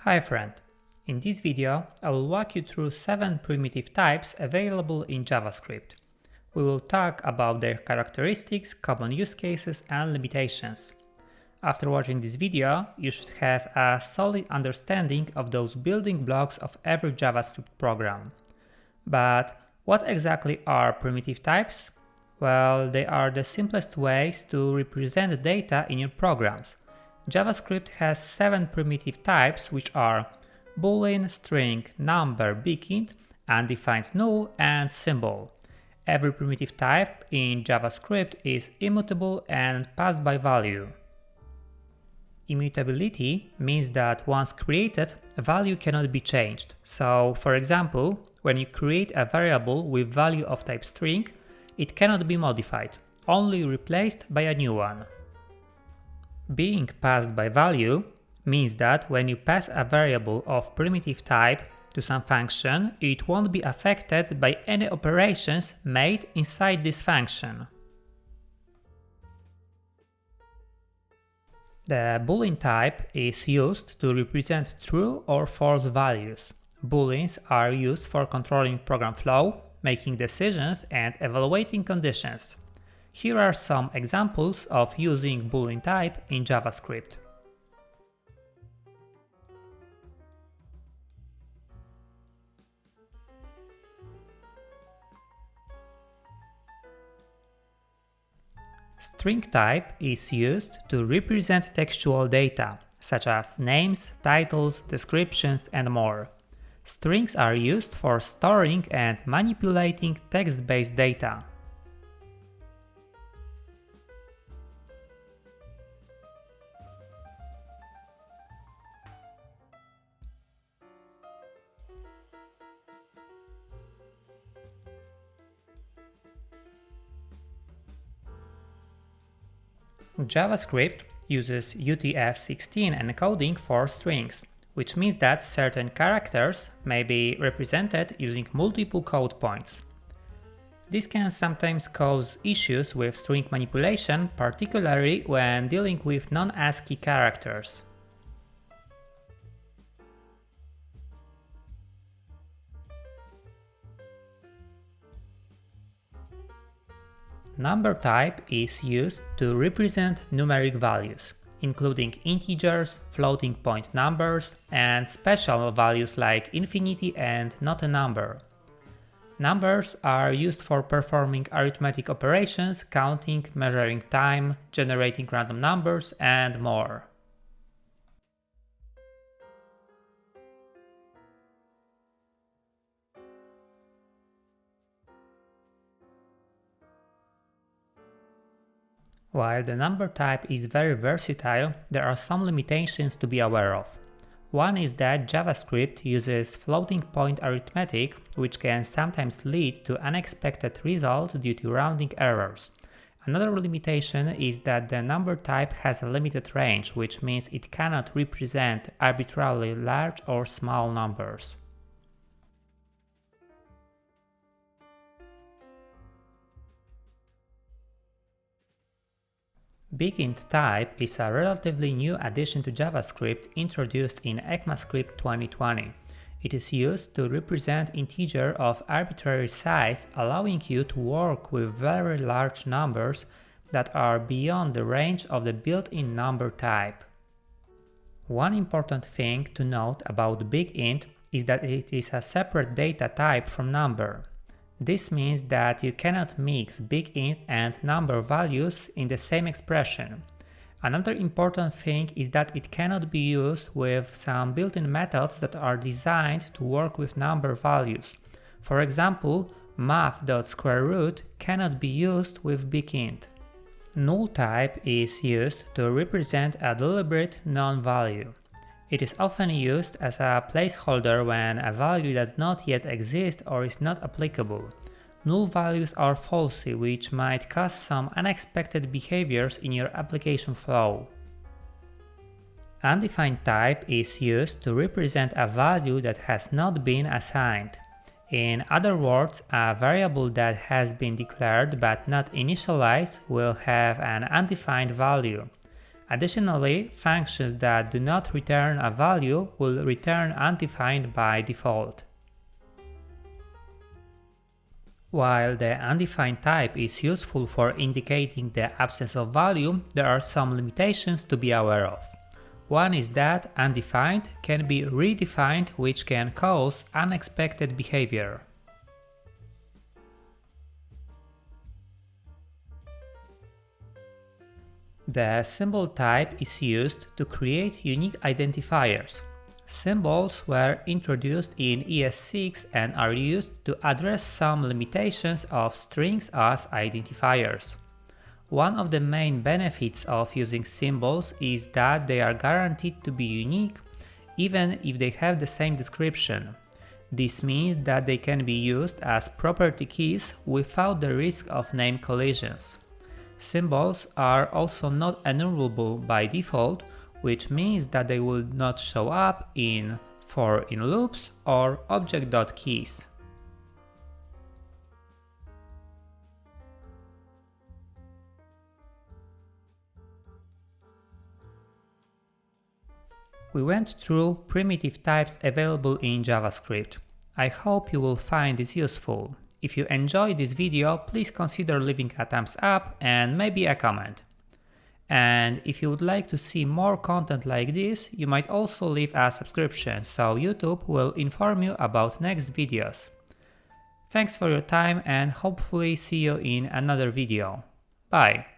Hi friend! In this video, I will walk you through 7 primitive types available in JavaScript. We will talk about their characteristics, common use cases, and limitations. After watching this video, you should have a solid understanding of those building blocks of every JavaScript program. But what exactly are primitive types? Well, they are the simplest ways to represent data in your programs. JavaScript has 7 primitive types, which are boolean, string, number, bigint, undefined null, and symbol. Every primitive type in JavaScript is immutable and passed by value. Immutability means that once created, a value cannot be changed. So, for example, when you create a variable with value of type string, it cannot be modified, only replaced by a new one. Being passed by value means that when you pass a variable of primitive type to some function, it won't be affected by any operations made inside this function. The boolean type is used to represent true or false values. Booleans are used for controlling program flow, making decisions, and evaluating conditions. Here are some examples of using boolean type in JavaScript. String type is used to represent textual data, such as names, titles, descriptions, and more. Strings are used for storing and manipulating text-based data. JavaScript uses UTF-16 encoding for strings, which means that certain characters may be represented using multiple code points. This can sometimes cause issues with string manipulation, particularly when dealing with non-ASCII characters. Number type is used to represent numeric values, including integers, floating point numbers, and special values like infinity and not a number. Numbers are used for performing arithmetic operations, counting, measuring time, generating random numbers, and more. While the number type is very versatile, there are some limitations to be aware of. One is that JavaScript uses floating point arithmetic, which can sometimes lead to unexpected results due to rounding errors. Another limitation is that the number type has a limited range, which means it cannot represent arbitrarily large or small numbers. Bigint type is a relatively new addition to JavaScript introduced in ECMAScript 2020. It is used to represent integer of arbitrary size, allowing you to work with very large numbers that are beyond the range of the built-in number type. One important thing to note about bigint is that it is a separate data type from number. This means that you cannot mix bigint and number values in the same expression. Another important thing is that it cannot be used with some built-in methods that are designed to work with number values. For example, math.squareRoot cannot be used with bigint. Null type is used to represent a deliberate non-value. It is often used as a placeholder when a value does not yet exist or is not applicable. Null values are falsy, which might cause some unexpected behaviors in your application flow. Undefined type is used to represent a value that has not been assigned. In other words, a variable that has been declared but not initialized will have an undefined value. Additionally, functions that do not return a value will return undefined by default. While the undefined type is useful for indicating the absence of value, there are some limitations to be aware of. One is that undefined can be redefined, which can cause unexpected behavior. The symbol type is used to create unique identifiers. Symbols were introduced in ES6 and are used to address some limitations of strings as identifiers. One of the main benefits of using symbols is that they are guaranteed to be unique even if they have the same description. This means that they can be used as property keys without the risk of name collisions. Symbols are also not enumerable by default, which means that they will not show up in for in loops or object.keys. We went through primitive types available in JavaScript. I hope you will find this useful. If you enjoyed this video, please consider leaving a thumbs up and maybe a comment. And if you would like to see more content like this, you might also leave a subscription so YouTube will inform you about next videos. Thanks for your time and hopefully see you in another video. Bye!